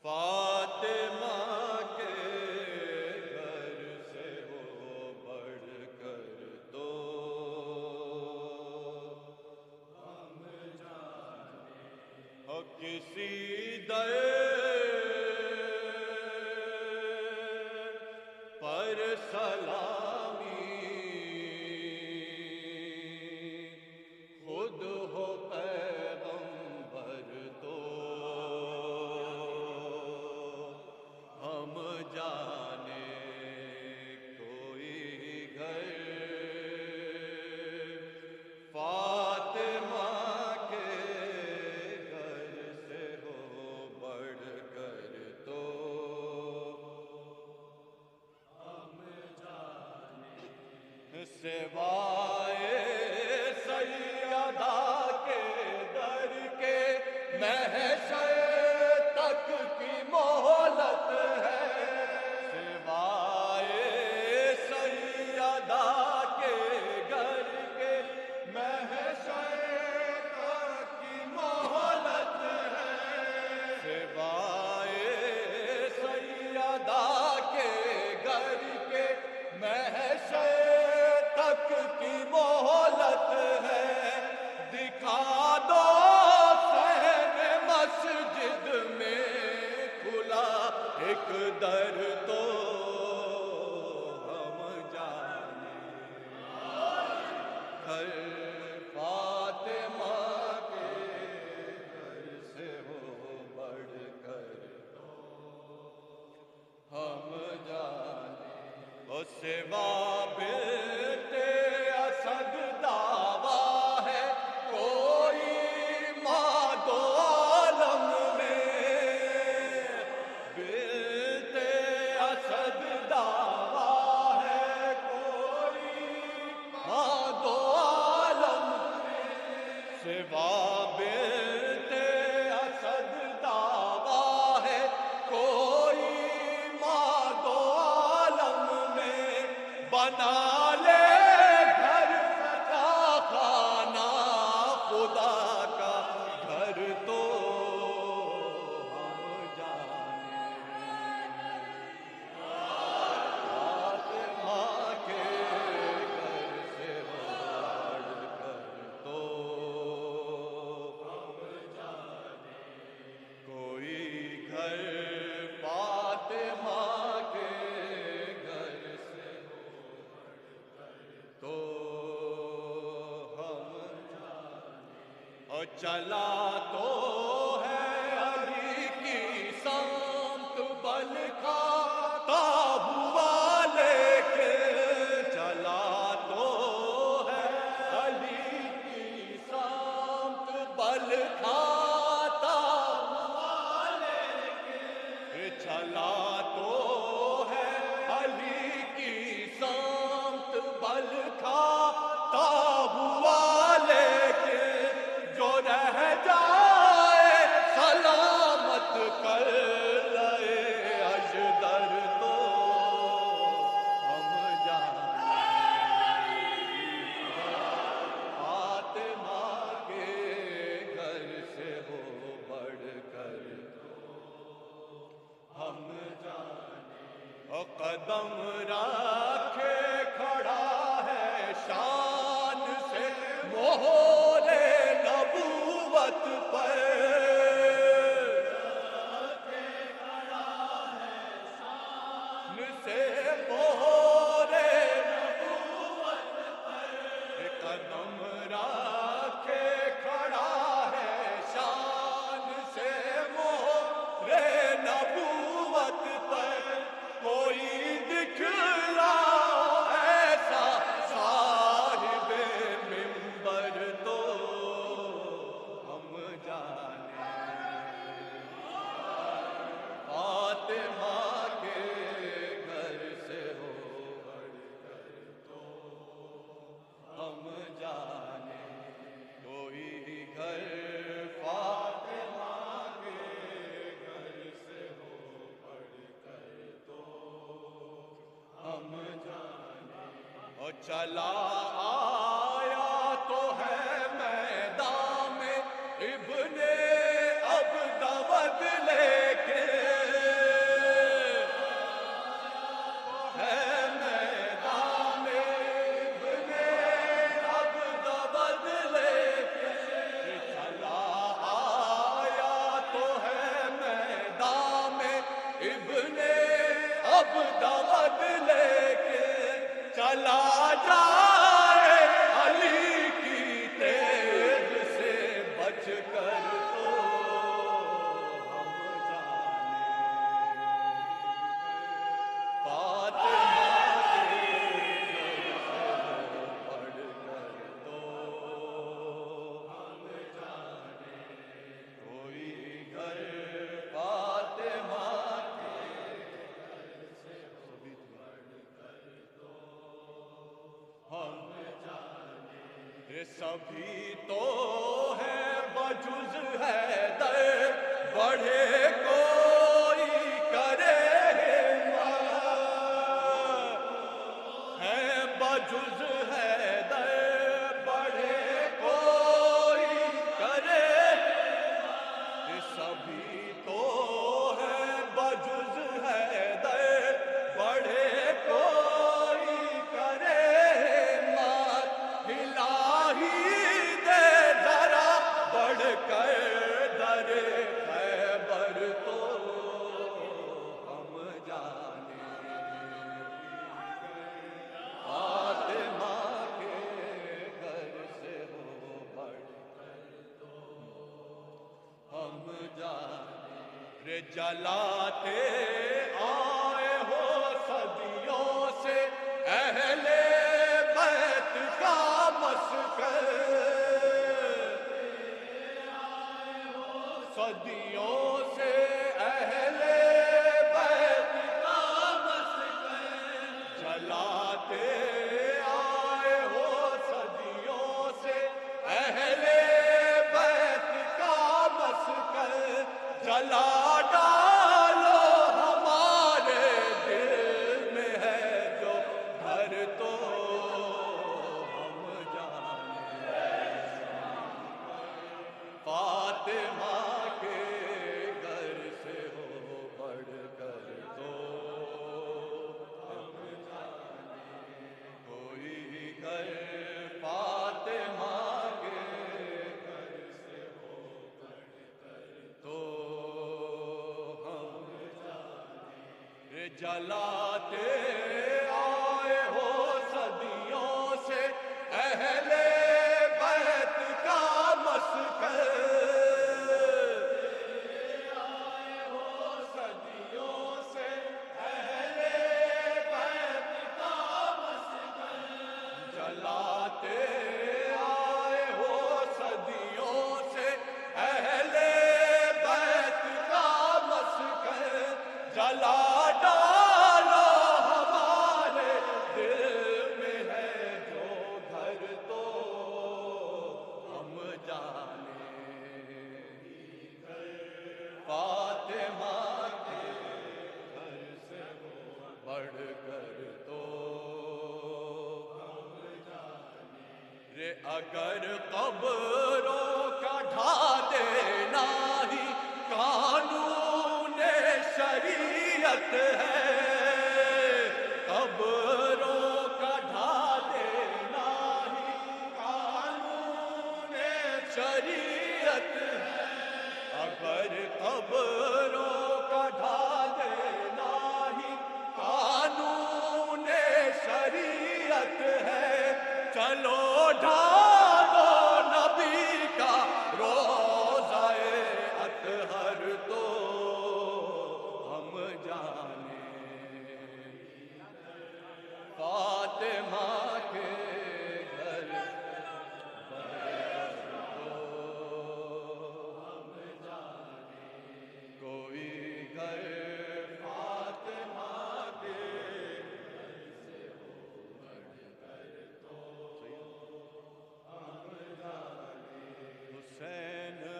فاطمہ کے گھر سے ہو بڑھ کر تو ہم جانے ہو کسی در پر سلامی خود ہو پیغمبر تو ہم جانے کوئی گھر فاطمہ کے گھر سے ہو بڑھ کر تو ہم جانے سوائے سیدہ کے در کے محشر تک کی مہلت ہے، سوائے سیدہ کے گھر کے محشر تک کی مہلت ہے، سوائے سیدہ کے گھر کے محشر تک کی مہلت ہے، دکھا دو صحن مسجد میں کھلا ایک در تو ہم جانے گھر فاطمہ کے گھر سے ہو بڑھ کر ہم جانے وہ سوا بنت اسد دعویٰ ہے کوئی ماں دو عالم میں، بنت اسد دعویٰ ہے کوئی ماں دو عالم میں، سوا بنت اسد دعویٰ ہے کوئی ماں دو عالم میں، بنا لے گھر سجا خانہ خدا کا گھر تو ہم جانے فاطمہ کے گھر سے بڑھ کر تو ہم جانے کوئی گھر فاطمہ کے گھر سے تو ہم جانے اور چلا تو ہے علی کی سمت بل کھاتا ہوا لے کے، چلا تو ہے علی کی سمت بل کھاتا ہوا لے کے، چلا تو ہے علی کی سمت بل کھاتا ہوا لے کے، جو رہ جائے سلامت کر لے اجدر تو ہم جانے فاطمہ کے گھر سے ہو بڑھ کر ہم جانے اور قدم رکھے کھڑا ہے شان سے مہر نبوت پر، شان سے مہر نبوت پر، قدم رکھے کھڑا ہے شان سے مہر نبوت پر، کوئی دکھلا ایسا صاحب منبر تو ہم جانے فاطمہ کے گھر سے ہو بڑھ کر تو ہم جانے کوئی گھر فاطمہ کے گھر سے ہو بڑھ کر تو ہم جانے اور چلا آیا تو ہے میدان میں ابن عبد لے کے اب دعوت لے کے چلا جائے علی کی تیغ سے بچ کر تو ہم جانے فاطمہ کے گھر سے بڑھ کر تو ہم جانے کوئی گھر فاطمہ سبھی تو ہے بجز حیدر بڑھے کوئی کرے ہے بجز حیدر بڑھے کوئی کرے سبھی تو ہے بجز حیدر بڑھے کوئی کرے بڑھ کر در خیبر تو ہم جانے فاطمہ کے گھر سے ہو بڑھ کر تو ہم جانے جلاتے آئے ہو صدیوں سے اہل بیت کا مسکن صدیوں سے اہل بیت کا مسکن جلاتے آئے ہو صدیوں سے اہل بیت کا مسکن جلا ڈالو ہمارے دل میں ہے جو گھر تو ہم جانے فاطمہ جلاتے آئے ہو صدیوں سے اہل بیت کا مسکن آئے ہو صدیوں سے اہل بیت کا مسکن جلاتے آئے ہو صدیوں سے اہل بیت کا مسکن جلا ڈالو ہمارے دل میں ہے جو گھر تو ہم جانے فاطمہ کے گھر سے بڑھ کر تو ہم جانے رے اگر قبروں کا ڈھا دینا ہی قانون شریعت ہے قبروں کا ڈھا دینا ہی قانون شریعت ہے اگر قبروں کا ڈھا دینا ہی قانون شریعت ہے چلو ڈھالو نبی کا روضہ اطہر تو ہم جانے